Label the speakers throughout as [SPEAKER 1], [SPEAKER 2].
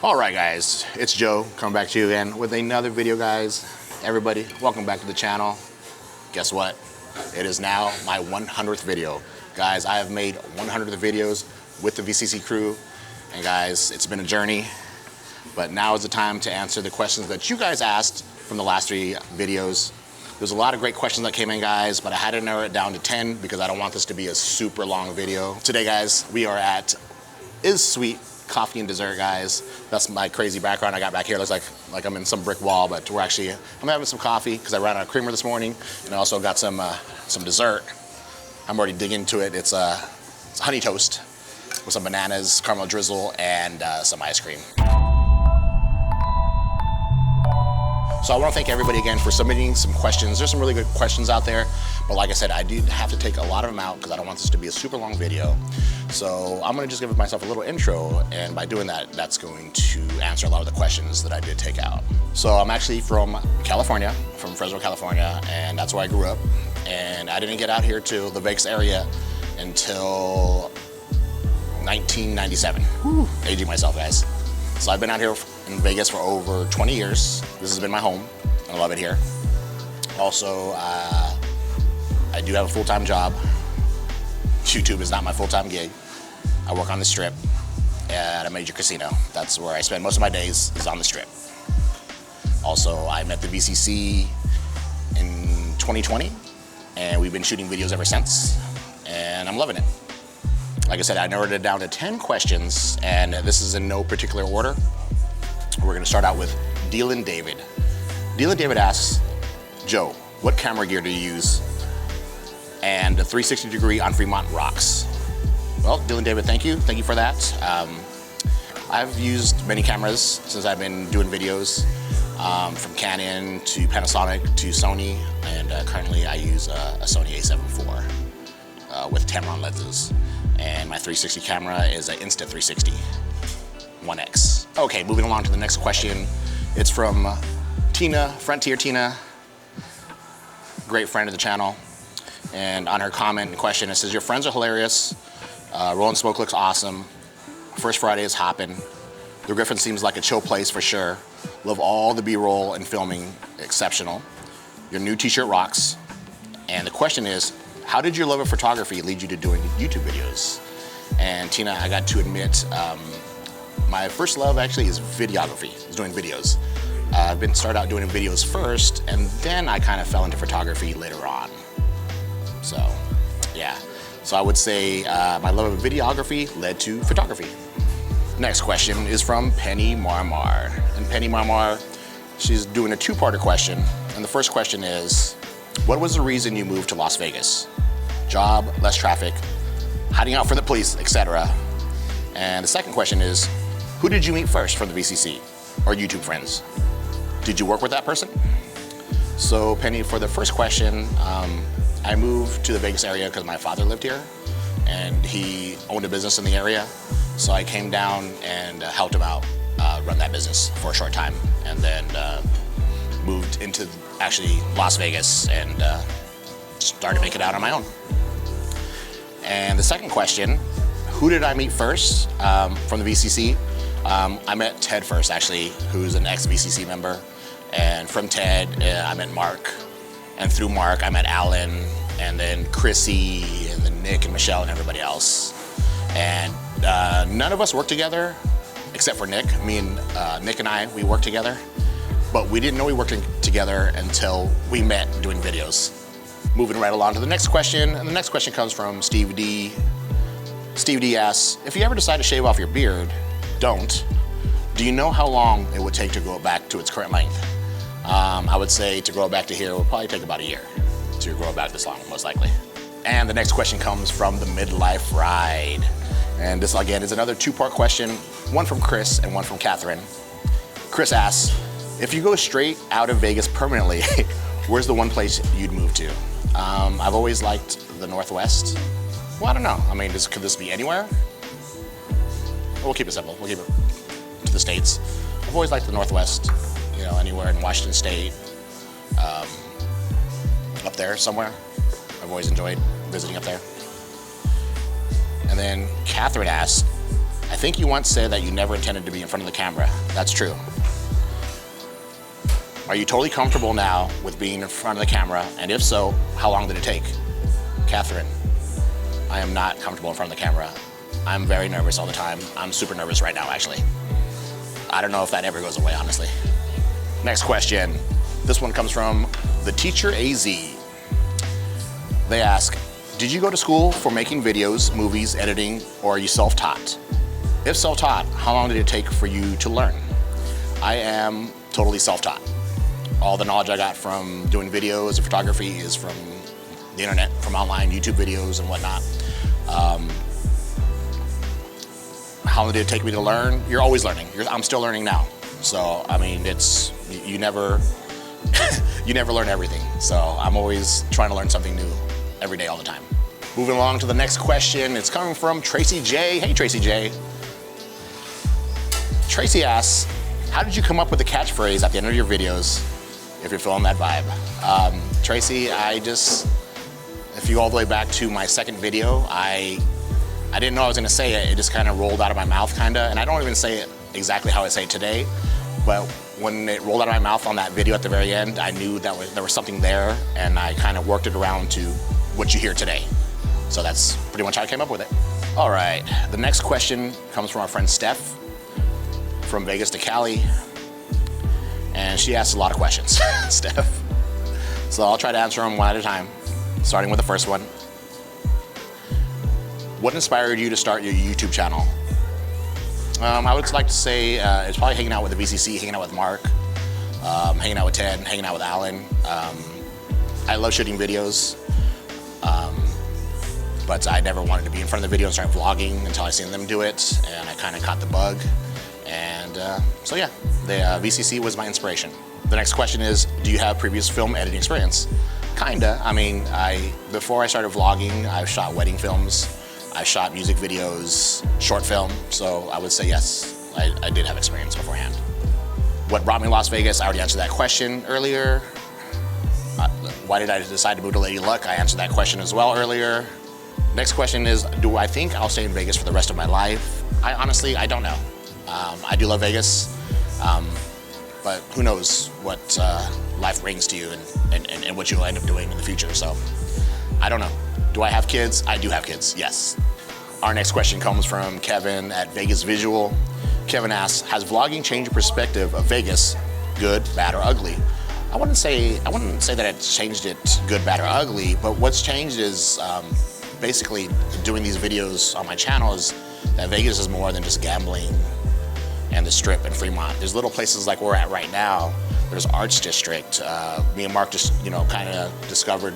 [SPEAKER 1] All right, guys, it's Joe coming back to you again with another video, guys. Everybody, welcome back to the channel. Guess what? It is now my 100th video. Guys, I have made 100 of the videos with the VCC crew. And guys, it's been a journey, but now is the time to answer the questions that you guys asked from the last 3 videos. There's a lot of great questions that came in, guys, but I had to narrow it down to 10 because I don't want this to be a super long video. Today, guys, we are at Is Sweet Coffee and Dessert, guys. That's my crazy background I got back here. Looks like I'm in some brick wall, but I'm having some coffee because I ran out of creamer this morning, and I also got some dessert. I'm already digging into it. It's honey toast with some bananas, caramel drizzle, and some ice cream. So I want to thank everybody again for submitting some questions. There's some really good questions out there, but like I said, I did have to take a lot of them out because I don't want this to be a super long video. So I'm gonna just give myself a little intro, and by doing that, that's going to answer a lot of the questions that I did take out. So I'm actually from California, from Fresno, California, and that's where I grew up. And I didn't get out here to the Vegas area until 1997. Whew, aging myself, guys. So I've been out here in Vegas for over 20 years. This has been my home. I love it here. Also, I do have a full-time job. YouTube is not my full-time gig. I work on the Strip at a major casino. That's where I spend most of my days, is on the Strip. Also, I met the VCC in 2020, and we've been shooting videos ever since, and I'm loving it. Like I said, I narrowed it down to 10 questions, and this is in no particular order. We're gonna start out with Dylan David. Dylan David asks, Joe, what camera gear do you use? And the 360 degree on Fremont rocks. Well, Dylan David, thank you. Thank you for that. I've used many cameras since I've been doing videos, from Canon to Panasonic to Sony, and currently I use a Sony a7 IV with Tamron lenses. And my 360 camera is an Insta360 1X. Okay, moving along to the next question. It's from Tina, Frontier Tina, great friend of the channel. And on her comment and question, it says, your friends are hilarious. Rolling Smoke looks awesome. First Friday is hopping. The Griffin seems like a chill place for sure. Love all the B-roll and filming, exceptional. Your new t-shirt rocks. And the question is, how did your love of photography lead you to doing YouTube videos? And Tina, I got to admit, my first love actually is videography, is doing videos. I've been started out doing videos first, and then I kind of fell into photography later on. So, yeah. So I would say my love of videography led to photography. Next question is from Penny Marmar. And Penny Marmar, she's doing a 2-parter question. And the first question is, what was the reason you moved to Las Vegas? Job, less traffic, hiding out from the police, etc. And the second question is, who did you meet first from the VCC or YouTube friends? Did you work with that person? So Penny, for the first question, I moved to the Vegas area because my father lived here and he owned a business in the area. So I came down and helped him out run that business for a short time, and then moved into actually Las Vegas and started making it out on my own. And the second question, who did I meet first from the VCC? I met Ted first, actually, who's an ex-VCC member. And from Ted, I met Mark. And through Mark, I met Alan, and then Chrissy, and then Nick and Michele and everybody else. And none of us worked together, except for Nick. Me and Nick and I, we worked together. But we didn't know we worked together until we met doing videos. Moving right along to the next question, and the next question comes from Steve D. Steve D asks, if you ever decide to shave off your beard, don't. Do you know how long it would take to grow it back to its current length? I would say to grow it back to here, it would probably take about a year to grow it back this long, most likely. And the next question comes from the Midlife Ride. And this, again, is another 2-part question, one from Chris and one from Catherine. Chris asks, if you go straight out of Vegas permanently, where's the one place you'd move to? I've always liked the Northwest. Well, I don't know. I mean, could this be anywhere? We'll keep it simple. We'll keep it to the States. I've always liked the Northwest, you know, anywhere in Washington State, up there somewhere. I've always enjoyed visiting up there. And then Catherine asks, I think you once said that you never intended to be in front of the camera. That's true. Are you totally comfortable now with being in front of the camera? And if so, how long did it take? Catherine, I am not comfortable in front of the camera. I'm very nervous all the time. I'm super nervous right now, actually. I don't know if that ever goes away, honestly. Next question. This one comes from the Teacher AZ. They ask, did you go to school for making videos, movies, editing, or are you self-taught? If self-taught, how long did it take for you to learn? I am totally self-taught. All the knowledge I got from doing videos and photography is from the internet, from online YouTube videos and whatnot. How long did it take me to learn? You're always learning. I'm still learning now. So, I mean, you never, you never learn everything. So I'm always trying to learn something new every day, all the time. Moving along to the next question. It's coming from Tracy J. Hey, Tracy J. Tracy asks, how did you come up with the catchphrase at the end of your videos if you're feeling that vibe? Tracy, if you go all the way back to my second video, I didn't know I was gonna say it. It just kind of rolled out of my mouth, kinda. And I don't even say it exactly how I say it today, but when it rolled out of my mouth on that video at the very end, I knew that there was something there, and I kind of worked it around to what you hear today. So that's pretty much how I came up with it. All right, the next question comes from our friend Steph, from Vegas to Cali. And she asks a lot of questions, Steph. So I'll try to answer them one at a time, starting with the first one. What inspired you to start your YouTube channel? I would like to say it's probably hanging out with the VCC, hanging out with Mark, hanging out with Ted, hanging out with Alan. I love shooting videos, but I never wanted to be in front of the video and start vlogging until I seen them do it, and I kind of caught the bug. And so yeah, the VCC was my inspiration. The next question is, do you have previous film editing experience? Kinda. I mean, before I started vlogging, I've shot wedding films. I shot music videos, short film, so I would say yes, I did have experience beforehand. What brought me to Las Vegas? I already answered that question earlier. Why did I decide to move to Lady Luck? I answered that question as well earlier. Next question is, do I think I'll stay in Vegas for the rest of my life? Honestly, I don't know. I do love Vegas, but who knows what life brings to you and what you'll end up doing in the future, so I don't know. Do I have kids? I do have kids, yes. Our next question comes from Kevin at Vegas Visual. Kevin asks, has vlogging changed your perspective of Vegas, good, bad, or ugly? I wouldn't say that it's changed it good, bad, or ugly, but what's changed is basically doing these videos on my channel is that Vegas is more than just gambling and the Strip and Fremont. There's little places like we're at right now. There's Arts District. Me and Mark just, kind of discovered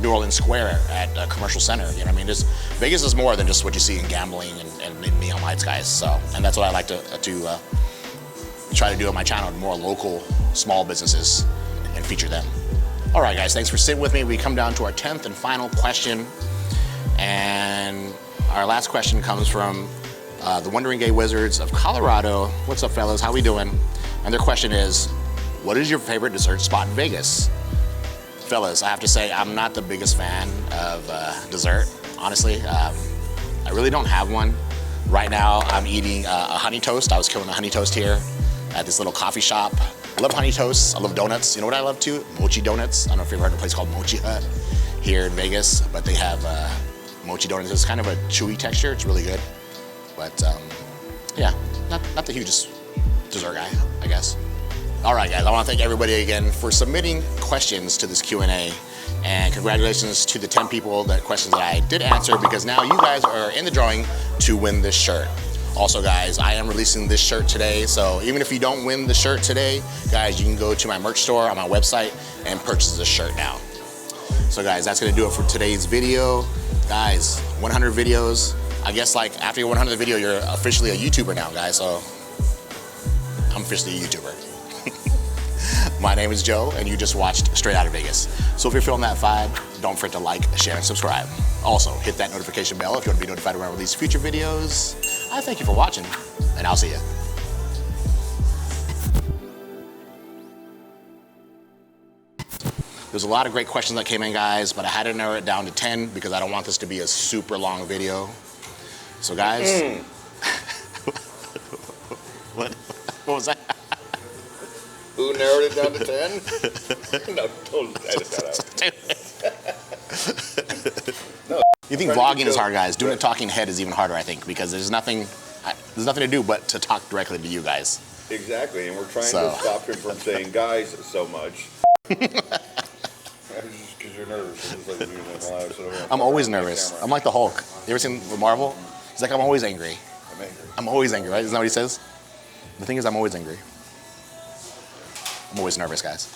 [SPEAKER 1] New Orleans Square at a commercial center. You know what I mean? Vegas is more than just what you see in gambling and neon lights, guys. So, and that's what I like to try to do on my channel, more local, small businesses and feature them. All right, guys, thanks for sitting with me. We come down to our 10th and final question. And our last question comes from the Wandering Gay Wizards of Colorado. What's up, fellas? How we doing? And their question is, what is your favorite dessert spot in Vegas? Fellas, I have to say, I'm not the biggest fan of dessert, honestly. I really don't have one. Right now, I'm eating a honey toast. I was killing a honey toast here at this little coffee shop. I love honey toasts. I love donuts. You know what I love too? Mochi donuts. I don't know if you've heard of a place called Mochi Hut here in Vegas, but they have mochi donuts. It's kind of a chewy texture. It's really good. But yeah, not the hugest dessert guy, I guess. All right, guys, I want to thank everybody again for submitting questions to this Q&A, and congratulations to the 10 people questions that I did answer, because now you guys are in the drawing to win this shirt. Also, guys, I am releasing this shirt today, so even if you don't win the shirt today, guys, you can go to my merch store on my website and purchase this shirt now. So, guys, that's going to do it for today's video. Guys, 100 videos. I guess, like, after your 100th video, you're officially a YouTuber now, guys, so I'm officially a YouTuber. My name is Joe, and you just watched Straight Outta Vegas. So if you're feeling that vibe, don't forget to like, share, and subscribe. Also, hit that notification bell if you want to be notified when I release future videos. I thank you for watching, and I'll see you. There's a lot of great questions that came in, guys, but I had to narrow it down to 10 because I don't want this to be a super long video. So, guys, What was that?
[SPEAKER 2] Who narrowed it down to 10? No, don't edit that out. No.
[SPEAKER 1] You think vlogging is hard, guys? Doing a talking head is even harder, I think, because there's nothing to do but to talk directly to you guys.
[SPEAKER 2] Exactly, and we're trying to stop him from saying guys so much. Just because you're nervous. It's like doing that live, so
[SPEAKER 1] I'm always nervous. I'm like the Hulk. You ever seen the Marvel? He's like, I'm always angry.
[SPEAKER 2] I'm angry.
[SPEAKER 1] I'm always angry, right? Isn't that what he says? The thing is, I'm always angry. I'm always nervous, guys.